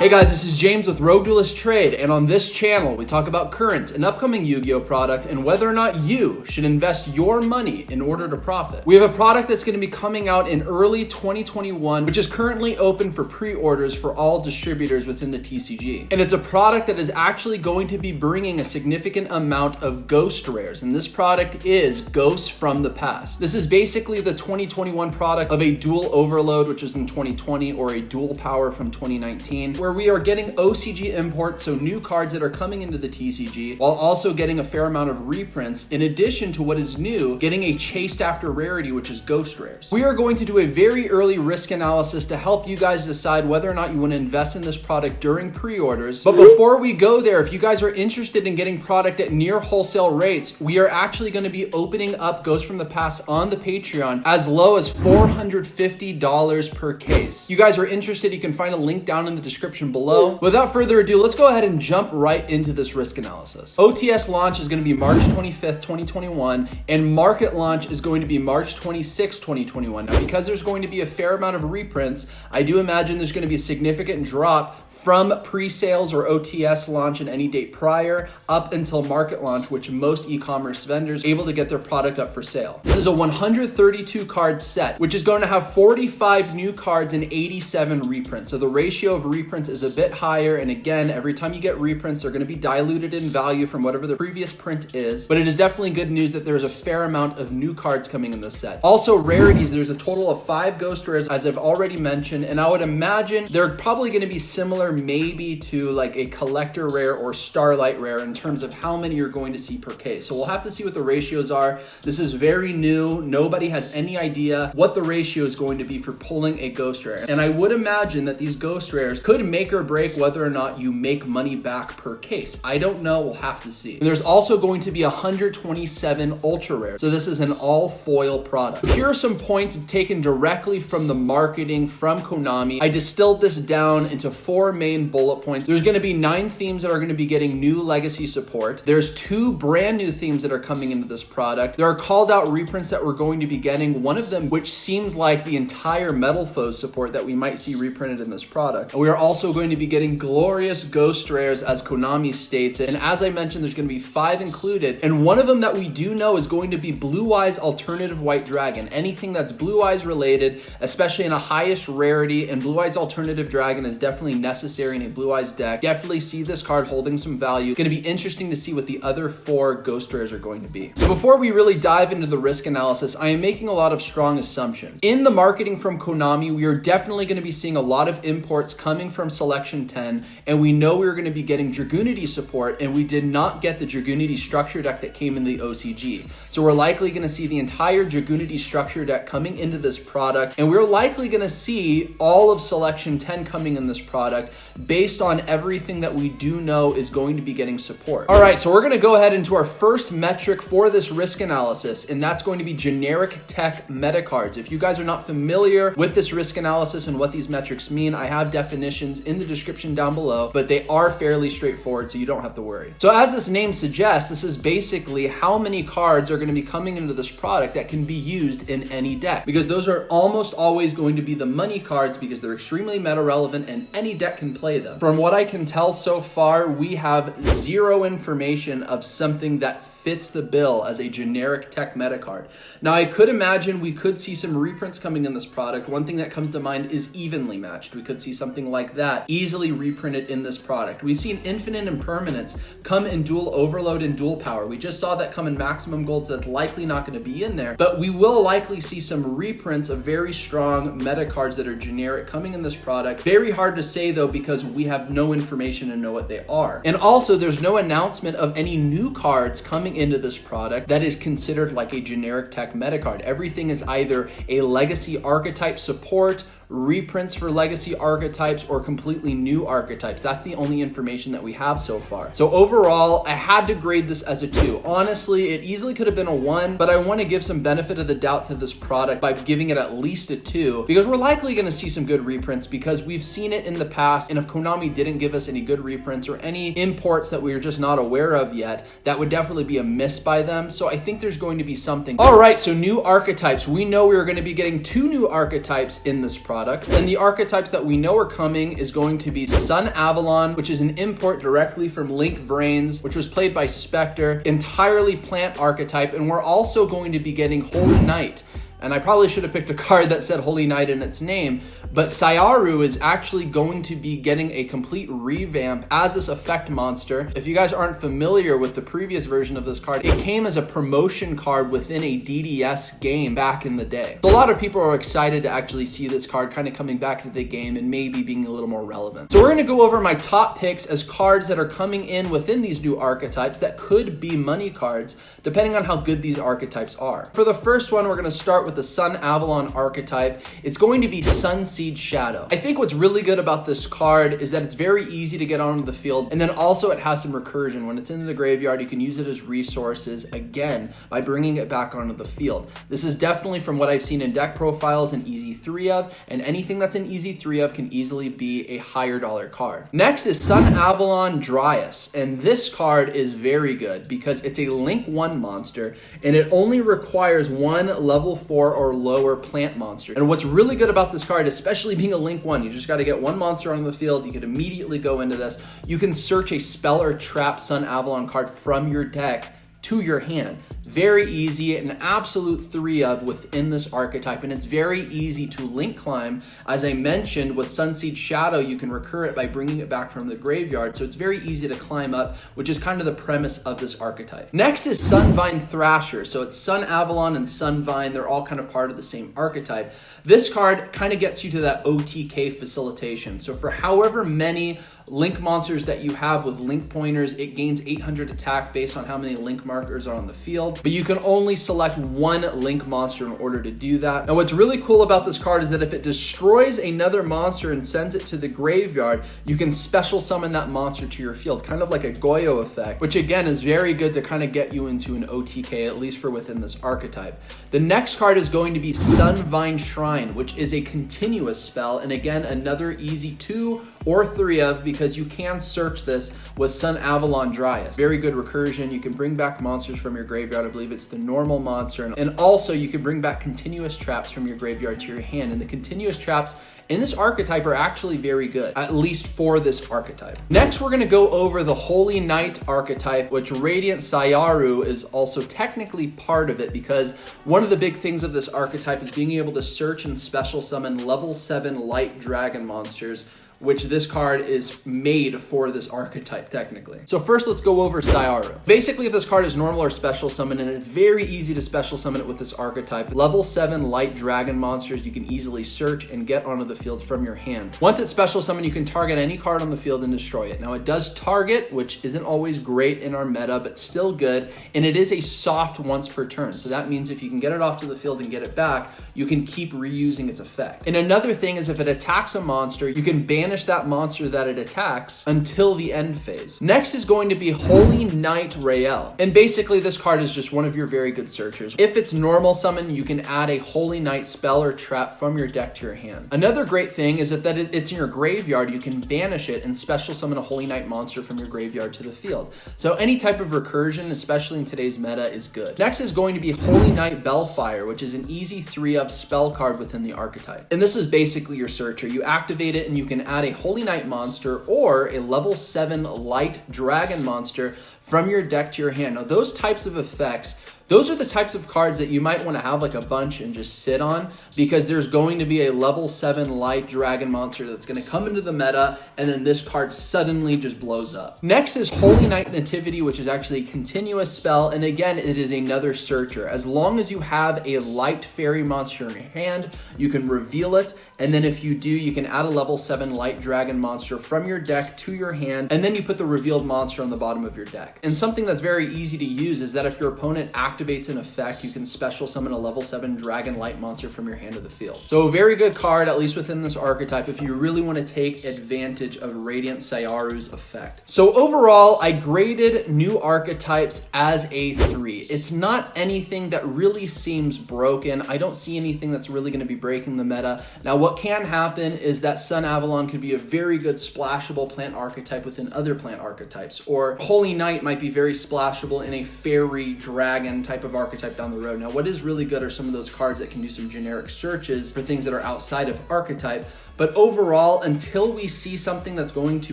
Hey guys, this is James with RogueDuelist Trade, and on this channel, we talk about current and upcoming Yu-Gi-Oh product and whether or not you should invest your money in order to profit. We have a product that's going to be coming out in early 2021, which is currently open for pre-orders for all distributors within the TCG. And it's a product that is actually going to be bringing a significant amount of ghost rares, and this product is Ghosts from the Past. This is basically the 2021 product of a dual overload, which was in 2020, or a dual power from 2019, where we are getting OCG imports, so new cards that are coming into the TCG, while also getting a fair amount of reprints, in addition to what is new, getting a chased after rarity, which is ghost rares. We are going to do a very early risk analysis to help you guys decide whether or not you want to invest in this product during pre-orders. But before we go there, if you guys are interested in getting product at near wholesale rates, we are actually going to be opening up Ghosts from the Past on the Patreon as low as $450 per case. You guys are interested, you can find a link down in the description below. Without further ado, let's go ahead and jump right into this risk analysis. OTS launch is going to be March 25th, 2021, and market launch is going to be March 26th, 2021. Now, because there's going to be a fair amount of reprints, I do imagine there's going to be a significant drop from pre-sales or OTS launch and any date prior up until market launch, which most e-commerce vendors are able to get their product up for sale. This is a 132 card set, which is going to have 45 new cards and 87 reprints. So the ratio of reprints is a bit higher. And again, every time you get reprints, they're going to be diluted in value from whatever the previous print is. But it is definitely good news that there's a fair amount of new cards coming in this set. Also, rarities, there's a total of 5 ghost rares, as I've already mentioned. And I would imagine they're probably going to be similar maybe to like a collector rare or starlight rare in terms of how many you're going to see per case. So we'll have to see what the ratios are. This is very new. Nobody has any idea what the ratio is going to be for pulling a ghost rare. And I would imagine that these ghost rares could make or break whether or not you make money back per case. I don't know. We'll have to see. And there's also going to be 127 ultra rares. So this is an all foil product. Here are some points taken directly from the marketing from Konami. I distilled this down into 4 main bullet points. There's going to be 9 themes that are going to be getting new legacy support. There's 2 brand new themes that are coming into this product. There are called out reprints that we're going to be getting. One of them, which seems like the entire Metal Foes support that we might see reprinted in this product. And we are also going to be getting glorious ghost rares, as Konami states it. And as I mentioned, there's going to be 5 included. And one of them that we do know is going to be Blue Eyes Alternative White Dragon. Anything that's Blue Eyes related, especially in a highest rarity, and Blue Eyes Alternative Dragon is definitely necessary in a Blue Eyes deck. Definitely see this card holding some value. It's going to be interesting to see what the other 4 ghost rares are going to be. So before we really dive into the risk analysis, I am making a lot of strong assumptions. In the marketing from Konami, we are definitely going to be seeing a lot of imports coming from Selection 10, and we know we're going to be getting Dragoonity support, and we did not get the Dragoonity structure deck that came in the OCG. So we're likely going to see the entire Dragoonity structure deck coming into this product, and we're likely going to see all of Selection 10 coming in this product based on everything that we do know is going to be getting support. All right, so we're going to go ahead into our first metric for this risk analysis, and that's going to be generic tech meta cards. If you guys are not familiar with this risk analysis and what these metrics mean, I have definitions in the description down below, but they are fairly straightforward, so you don't have to worry. So as this name suggests, this is basically how many cards are going to be coming into this product that can be used in any deck, because those are almost always going to be the money cards because they're extremely meta relevant and any deck can play them. From what I can tell so far, we have 0 information of something that fits the bill as a generic tech meta card. Now, I could imagine we could see some reprints coming in this product. One thing that comes to mind is Evenly Matched. We could see something like that easily reprinted in this product. We've seen Infinite Impermanence come in dual overload and dual power. We just saw that come in maximum gold, so that's likely not going to be in there, but we will likely see some reprints of very strong meta cards that are generic coming in this product. Very hard to say though, because we have no information to know what they are. And also, there's no announcement of any new cards coming into this product that is considered like a generic tech meta card. Everything is either a legacy archetype support, reprints for legacy archetypes, or completely new archetypes. That's the only information that we have so far. So overall, I had to grade this as a 2. Honestly, it easily could have been a 1, but I want to give some benefit of the doubt to this product by giving it at least a 2, because we're likely going to see some good reprints because we've seen it in the past. And if Konami didn't give us any good reprints or any imports that we are just not aware of yet, that would definitely be a miss by them. So I think there's going to be something. All right, so new archetypes. We know we are going to be getting 2 new archetypes in this product. product. And the archetypes that we know are coming is going to be Sunavalon, which is an import directly from Link Brains, which was played by Spectre, entirely plant archetype, and we're also going to be getting Holy Knight. And I probably should have picked a card that said Holy Knight in its name, but Syaru is actually going to be getting a complete revamp as this effect monster. If you guys aren't familiar with the previous version of this card, it came as a promotion card within a DDS game back in the day. So a lot of people are excited to actually see this card kind of coming back to the game and maybe being a little more relevant. So we're gonna go over my top picks as cards that are coming in within these new archetypes that could be money cards, depending on how good these archetypes are. For the first one, we're gonna start with the Sunavalon archetype. It's going to be Sunseed Shadow. I think what's really good about this card is that it's very easy to get onto the field, and then also it has some recursion. When it's in the graveyard, you can use it as resources again by bringing it back onto the field. This is definitely, from what I've seen in deck profiles, an easy 3 of, and anything that's an easy 3 of can easily be a higher dollar card. Next is Sunavalon Dryas, and this card is very good because it's a Link 1 monster, and it only requires 1 level 4 or lower plant monster. And what's really good about this card, especially being a Link 1, you just got to get 1 monster on the field. You can immediately go into this. You can search a spell or trap Sunavalon card from your deck to your hand. Very easy, an absolute 3 of within this archetype, and it's very easy to link climb. As I mentioned, with Sunseed Shadow, you can recur it by bringing it back from the graveyard, so it's very easy to climb up, which is kind of the premise of this archetype. Next is Sunvine Thrasher. So it's Sunavalon and Sunvine, they're all kind of part of the same archetype. This card kind of gets you to that OTK facilitation. So for however many link monsters that you have with link pointers, it gains 800 attack based on how many link markers are on the field, but you can only select 1 link monster in order to do that. Now what's really cool about this card is that if it destroys another monster and sends it to the graveyard, you can special summon that monster to your field, kind of like a yugioh effect, which again is very good to kind of get you into an OTK, at least for within this archetype. The next card is going to be Sunvine Shrine, which is a continuous spell, and again another easy 2 or 3 of, because you can search this with Sunavalon Dryas. Very good recursion. You can bring back monsters from your graveyard. I believe it's the normal monster. And also you can bring back continuous traps from your graveyard to your hand. And the continuous traps in this archetype are actually very good, at least for this archetype. Next, we're gonna go over the Holy Knight archetype, which Radiant Syaru is also technically part of it, because one of the big things of this archetype is being able to search and special summon level 7 light dragon monsters, which this card is made for this archetype technically. So first let's go over Syaru. Basically, if this card is normal or special summon, and it's very easy to special summon it with this archetype, level 7 light dragon monsters you can easily search and get onto the field from your hand. Once it's special summoned, you can target any card on the field and destroy it. Now it does target, which isn't always great in our meta, but still good, and it is a soft once per turn. So that means if you can get it off to the field and get it back, you can keep reusing its effect. And another thing is if it attacks a monster, you can banish that monster that it attacks until the end phase. Next is going to be Holy Knight Rael. And basically this card is just one of your very good searchers. If it's normal summon, you can add a Holy Knight spell or trap from your deck to your hand. Another great thing is that it's in your graveyard, you can banish it and special summon a Holy Knight monster from your graveyard to the field. So any type of recursion, especially in today's meta, is good. Next is going to be Holy Knight Bellfire, which is an easy 3 of spell card within the archetype. And this is basically your searcher. You activate it and you can add a Holy Knight monster or a level 7 light dragon monster from your deck to your hand. Now those types of effects, those are the types of cards that you might want to have like a bunch and just sit on, because there's going to be a level 7 light dragon monster that's going to come into the meta, and then this card suddenly just blows up. Next is Holy Knight Nativity, which is actually a continuous spell, and again, it is another searcher. As long as you have a light fairy monster in your hand, you can reveal it, and then if you do, you can add a level 7 light dragon monster from your deck to your hand, and then you put the revealed monster on the bottom of your deck. And something that's very easy to use is that if your opponent activates an effect, you can special summon a level 7 dragon light monster from your hand to the field. So a very good card, at least within this archetype, if you really want to take advantage of Radiant Syaru's effect. So overall, I graded new archetypes as a 3. It's not anything that really seems broken. I don't see anything that's really going to be breaking the meta. Now what can happen is that Sunavalon could be a very good splashable plant archetype within other plant archetypes, or Holy Knight might be very splashable in a fairy dragon type of archetype down the road. Now, what is really good are some of those cards that can do some generic searches for things that are outside of archetype. But overall, until we see something that's going to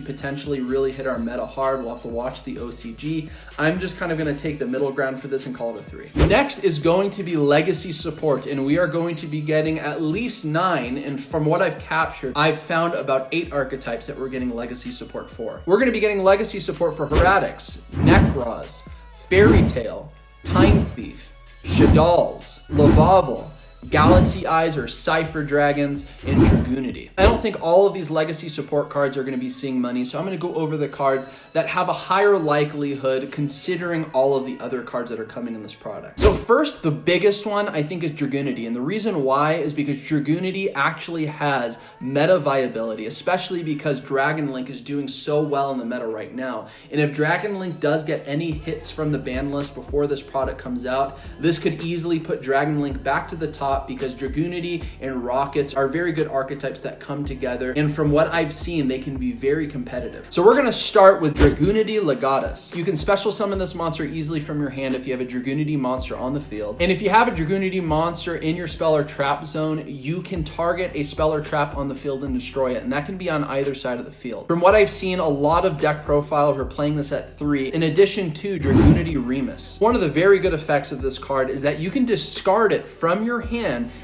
potentially really hit our meta hard, we'll have to watch the OCG. I'm just kind of going to take the middle ground for this and call it a 3. Next is going to be legacy support, and we are going to be getting at least 9. And from what I've captured, I've found about 8 archetypes that we're getting legacy support for. We're going to be getting legacy support for Heretics, Necros, Fairy Tale, Time Thief, Shadalls, Lavavel, Galaxy Eyes or Cypher Dragons, and Dragoonity. I don't think all of these legacy support cards are going to be seeing money, so I'm going to go over the cards that have a higher likelihood considering all of the other cards that are coming in this product. So first, the biggest one I think is Dragoonity, and the reason why is because Dragoonity actually has meta viability, especially because Dragon Link is doing so well in the meta right now. And if Dragon Link does get any hits from the ban list before this product comes out, this could easily put Dragon Link back to the top, because Dragoonity and Rockets are very good archetypes that come together, and from what I've seen, they can be very competitive. So we're going to start with Dragoonity Legatus. You can special summon this monster easily from your hand if you have a Dragoonity monster on the field, and if you have a Dragoonity monster in your spell or trap zone, you can target a spell or trap on the field and destroy it, and that can be on either side of the field. From what I've seen, a lot of deck profiles are playing this at 3, in addition to Dragoonity Remus. One of the very good effects of this card is that you can discard it from your hand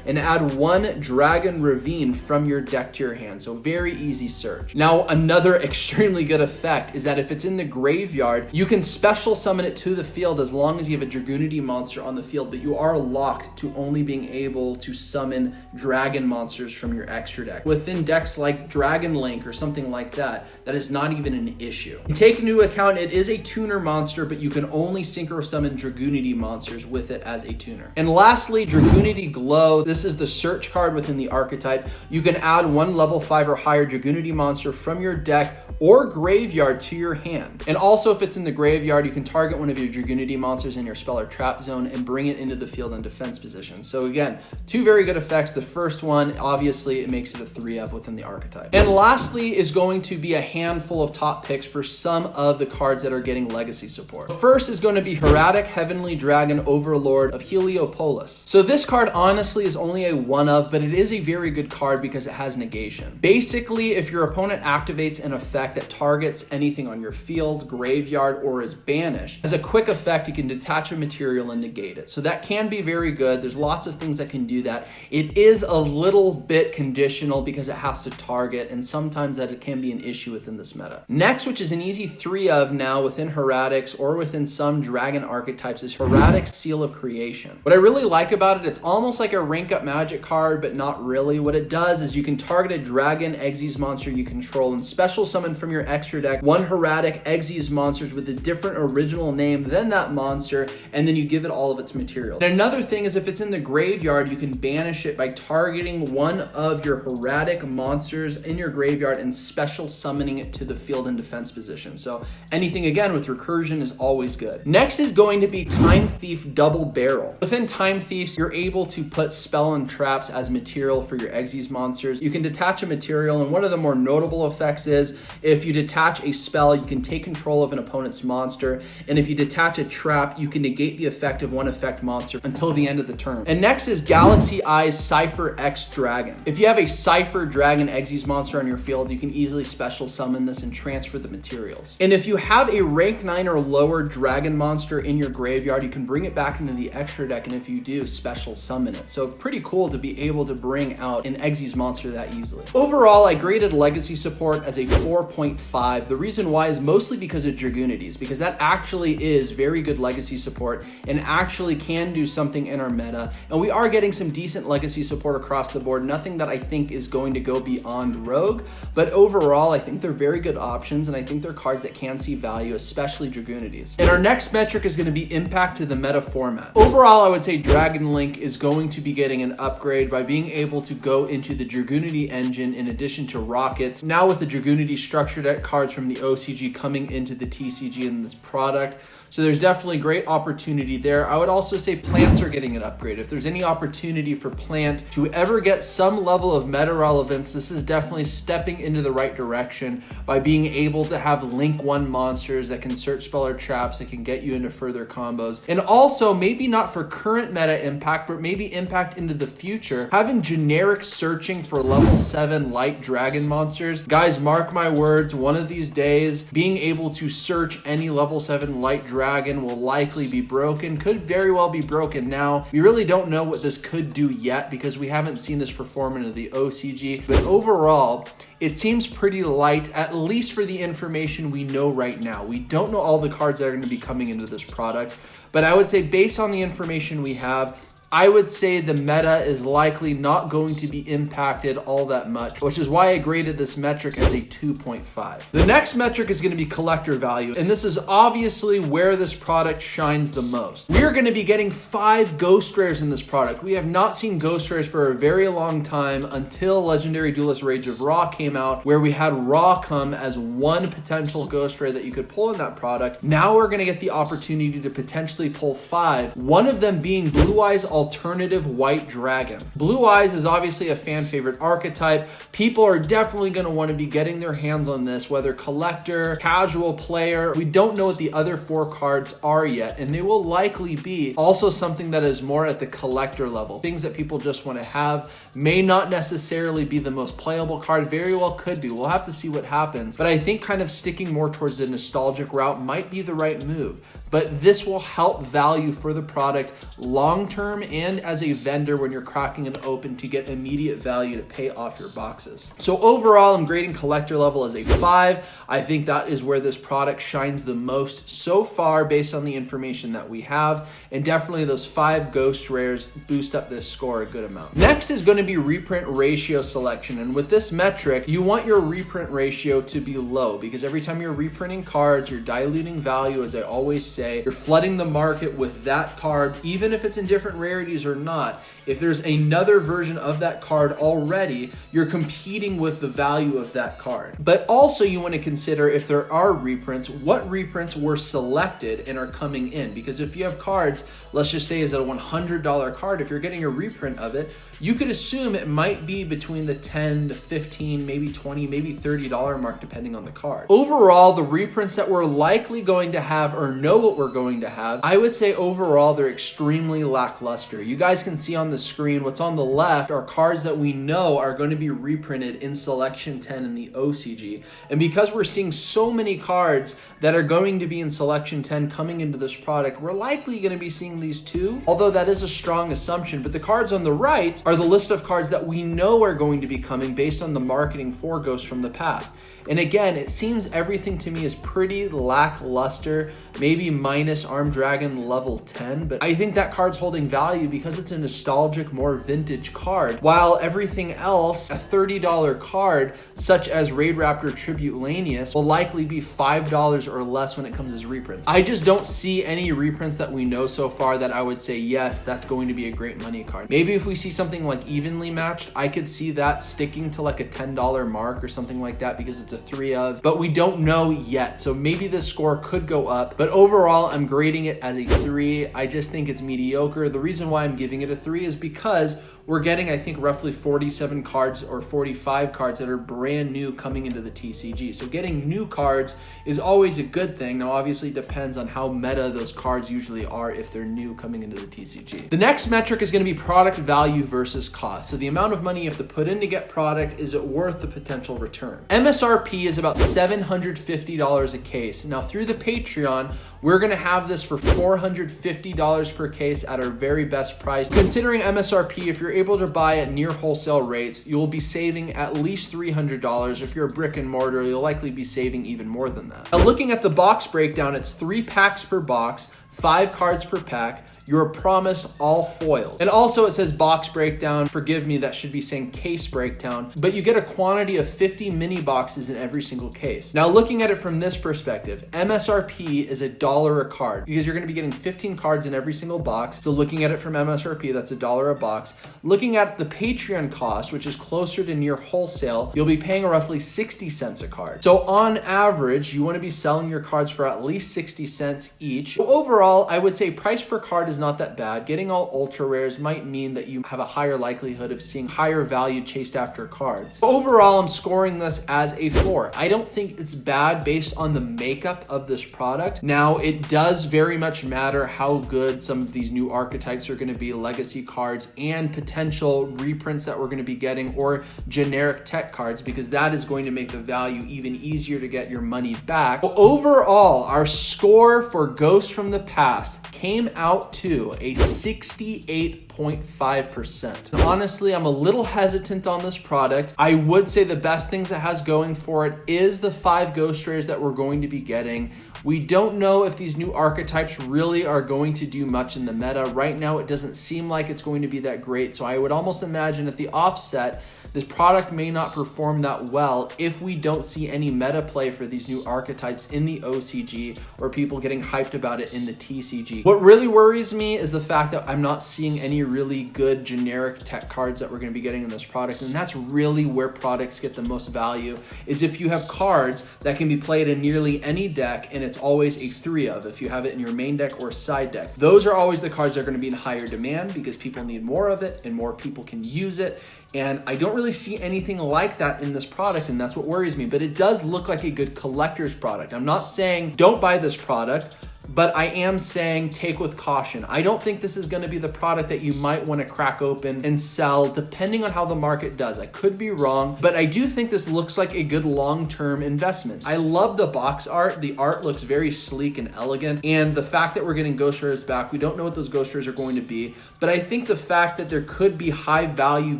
and add 1 Dragon Ravine from your deck to your hand. So very easy search. Now, another extremely good effect is that if it's in the graveyard, you can special summon it to the field as long as you have a Dragoonity monster on the field, but you are locked to only being able to summon dragon monsters from your extra deck. Within decks like Dragon Link or something like that, that is not even an issue. Take into account it is a tuner monster, but you can only synchro summon Dragoonity monsters with it as a tuner. And lastly, Dragoonity Glow. This is the search card within the archetype. You can add 1 level 5 or higher Dragoonity monster from your deck or graveyard to your hand. And also, if it's in the graveyard, you can target one of your Dragoonity monsters in your spell or trap zone and bring it into the field in defense position. So again, 2 very good effects. The first one, obviously, it makes it a 3F within the archetype. And lastly is going to be a handful of top picks for some of the cards that are getting legacy support. First is going to be Heretic Heavenly Dragon Overlord of Heliopolis. So this card honestly is only a 1 of, but it is a very good card because it has negation. Basically, if your opponent activates an effect that targets anything on your field, graveyard, or is banished, as a quick effect, you can detach a material and negate it. So that can be very good. There's lots of things that can do that. It is a little bit conditional because it has to target, and sometimes that it can be an issue within this meta. Next, which is an easy 3 of now within Heretics or within some dragon archetypes, is Heretic Seal of Creation. What I really like about it, it's almost like a rank up magic card, but not really. What it does is you can target a dragon Xyz monster you control and special summon from your extra deck 1 Heretic Xyz monsters with a different original name than that monster, and then you give it all of its material. And another thing is if it's in the graveyard, you can banish it by targeting 1 of your Heretic monsters in your graveyard and special summoning it to the field in defense position. So anything again with recursion is always good. Next is going to be Time Thief Double Barrel. Within Time Thieves, you're able to put spell and traps as material for your Xyz monsters. You can detach a material, and one of the more notable effects is if you detach a spell, you can take control of an opponent's monster, and if you detach a trap, you can negate the effect of 1 effect monster until the end of the turn. And next is Galaxy Eyes Cypher X Dragon. If you have a Cypher Dragon Xyz monster on your field, you can easily special summon this and transfer the materials. And if you have a rank 9 or lower dragon monster in your graveyard, you can bring it back into the extra deck, and if you do, special summon it. So pretty cool to be able to bring out an Xyz monster that easily. Overall, I graded legacy support as a 4.5. The reason why is mostly because of Dragoonities, because that actually is very good legacy support and actually can do something in our meta. And we are getting some decent legacy support across the board. Nothing that I think is going to go beyond Rogue, but overall, I think they're very good options, and I think they're cards that can see value, especially Dragoonities. And our next metric is going to be impact to the meta format. Overall, I would say Dragon Link is going to be getting an upgrade by being able to go into the Dragoonity engine in addition to Rockets. Now with the Dragoonity structure deck cards from the OCG coming into the TCG in this product, So there's definitely great opportunity there. I would also say plants are getting an upgrade. If there's any opportunity for plant to ever get some level of meta relevance, this is definitely stepping into the right direction by being able to have link 1 monsters that can search spell or traps that can get you into further combos. And also, maybe not for current meta impact, but maybe impact into the future, having generic searching for level 7 light dragon monsters. Guys, mark my words, one of these days, being able to search any level 7 light dragon will likely be broken, could very well be broken now. We really don't know what this could do yet because we haven't seen this perform into the OCG, but overall, it seems pretty light, at least for the information we know right now. We don't know all the cards that are going to be coming into this product, but I would say based on the information we have, I would say the meta is likely not going to be impacted all that much, which is why I graded this metric as a 2.5. The next metric is going to be collector value, and this is obviously where this product shines the most. We are going to be getting 5 ghost rares in this product. We have not seen ghost rares for a very long time until Legendary Duelist Rage of Ra came out, where we had Ra come as one potential ghost rare that you could pull in that product. Now we're going to get the opportunity to potentially pull 5, one of them being Blue Eyes Alternative White Dragon. Blue Eyes is obviously a fan favorite archetype. People are definitely going to want to be getting their hands on this, whether collector, casual player. We don't know what the other 4 cards are yet, and they will likely be also something that is more at the collector level. Things that people just want to have, may not necessarily be the most playable card, very well could be. We'll have to see what happens, but I think kind of sticking more towards the nostalgic route might be the right move. But this will help value for the product long term and as a vendor when you're cracking it open to get immediate value to pay off your boxes. So overall, I'm grading collector level as a 5. I think that is where this product shines the most so far based on the information that we have, and definitely those 5 ghost rares boost up this score a good amount. Next is going to be reprint ratio selection, and with this metric, you want your reprint ratio to be low because every time you're reprinting cards, you're diluting value, as I always say. You're flooding the market with that card, even if it's in different rarities or not. If there's another version of that card already, you're competing with the value of that card. But also you want to consider, if there are reprints, what reprints were selected and are coming in. Because if you have cards, let's just say is a $100 card, if you're getting a reprint of it, you could assume it might be between the $10 to $15, maybe $20, maybe $30 mark, depending on the card. Overall, the reprints that we're likely going to have or know what we're going to have, I would say overall they're extremely lackluster. You guys can see on the screen, what's on the left are cards that we know are going to be reprinted in Selection 10 in the OCG. And because we're seeing so many cards that are going to be in Selection 10 coming into this product, we're likely going to be seeing these too, although that is a strong assumption. But the cards on the right are the list of cards that we know are going to be coming based on the marketing for Ghost from the past. And again, it seems everything to me is pretty lackluster, maybe minus Armed Dragon level 10, but I think that card's holding value because it's a nostalgic, more vintage card, while everything else, a $30 card, such as Raid Raptor Tribute Lanius, will likely be $5 or less when it comes as reprints. I just don't see any reprints that we know so far that I would say, yes, that's going to be a great money card. Maybe if we see something like Evenly Matched, I could see that sticking to like a $10 mark or something like that because it's a 3 of, but we don't know yet. So maybe this score could go up, but overall I'm grading it as a 3. I just think it's mediocre. The reason why I'm giving it a 3 is because we're getting, I think, roughly 47 cards or 45 cards that are brand new coming into the TCG. So getting new cards is always a good thing. Now, obviously, it depends on how meta those cards usually are if they're new coming into the TCG. The next metric is going to be product value versus cost. So the amount of money you have to put in to get product, is it worth the potential return? MSRP is about $750 a case. Now, through the Patreon, we're going to have this for $450 per case at our very best price. Considering MSRP, if you're able to buy at near wholesale rates, you will be saving at least $300. If you're a brick and mortar, you'll likely be saving even more than that. Now, looking at the box breakdown, it's 3 packs per box, 5 cards per pack. You're promised all foils. And also it says box breakdown. Forgive me, that should be saying case breakdown, but you get a quantity of 50 mini boxes in every single case. Now looking at it from this perspective, MSRP is $1 a card because you're going to be getting 15 cards in every single box. So looking at it from MSRP, that's $1 a box. Looking at the Patreon cost, which is closer to near wholesale, you'll be paying roughly 60 cents a card. So on average, you want to be selling your cards for at least 60 cents each. So overall, I would say price per card is not that bad. Getting all ultra rares might mean that you have a higher likelihood of seeing higher value chased after cards. Overall, I'm scoring this as a 4. I don't think it's bad based on the makeup of this product. Now, it does very much matter how good some of these new archetypes are going to be, legacy cards and potential reprints that we're going to be getting, or generic tech cards, because that is going to make the value even easier to get your money back. But overall, our score for Ghosts from the Past came out to a 68.5%. Honestly, I'm a little hesitant on this product. I would say the best things it has going for it is the 5 ghost rares that we're going to be getting. We don't know if these new archetypes really are going to do much in the meta. Right now, it doesn't seem like it's going to be that great. So I would almost imagine at the offset, this product may not perform that well if we don't see any meta play for these new archetypes in the OCG or people getting hyped about it in the TCG. What really worries me is the fact that I'm not seeing any really good generic tech cards that we're going to be getting in this product. And that's really where products get the most value, is if you have cards that can be played in nearly any deck and it's always a 3 of, if you have it in your main deck or side deck. Those are always the cards that are going to be in higher demand because people need more of it and more people can use it. And I don't really see anything like that in this product, and that's what worries me. But it does look like a good collector's product. I'm not saying don't buy this product, but I am saying take with caution. I don't think this is going to be the product that you might want to crack open and sell depending on how the market does. I could be wrong, but I do think this looks like a good long-term investment. I love the box art. The art looks very sleek and elegant, and the fact that we're getting ghost rares back, we don't know what those ghost rares are going to be, but I think the fact that there could be high value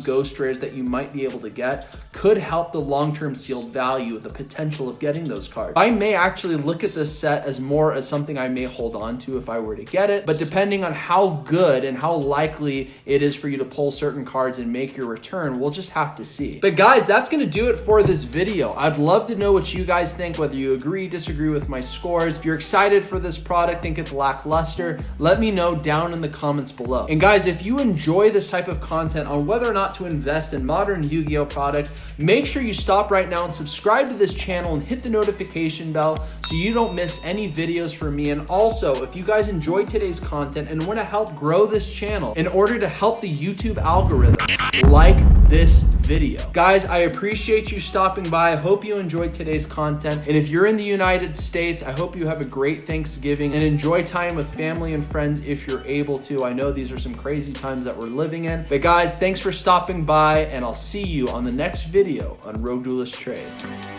ghost rares that you might be able to get could help the long-term sealed value, the potential of getting those cards. I may actually look at this set as more as something I may hold on to if I were to get it, but depending on how good and how likely it is for you to pull certain cards and make your return, we'll just have to see. But guys, that's gonna do it for this video. I'd love to know what you guys think, whether you agree, disagree with my scores. If you're excited for this product, think it's lackluster, let me know down in the comments below. And guys, if you enjoy this type of content on whether or not to invest in modern Yu-Gi-Oh product, make sure you stop right now and subscribe to this channel and hit the notification bell so you don't miss any videos from me. And also, if you guys enjoyed today's content and want to help grow this channel in order to help the YouTube algorithm, like this video. Guys, I appreciate you stopping by. I hope you enjoyed today's content. And if you're in the United States, I hope you have a great Thanksgiving and enjoy time with family and friends if you're able to. I know these are some crazy times that we're living in. But guys, thanks for stopping by, and I'll see you on the next video on RogueDuelist Trade.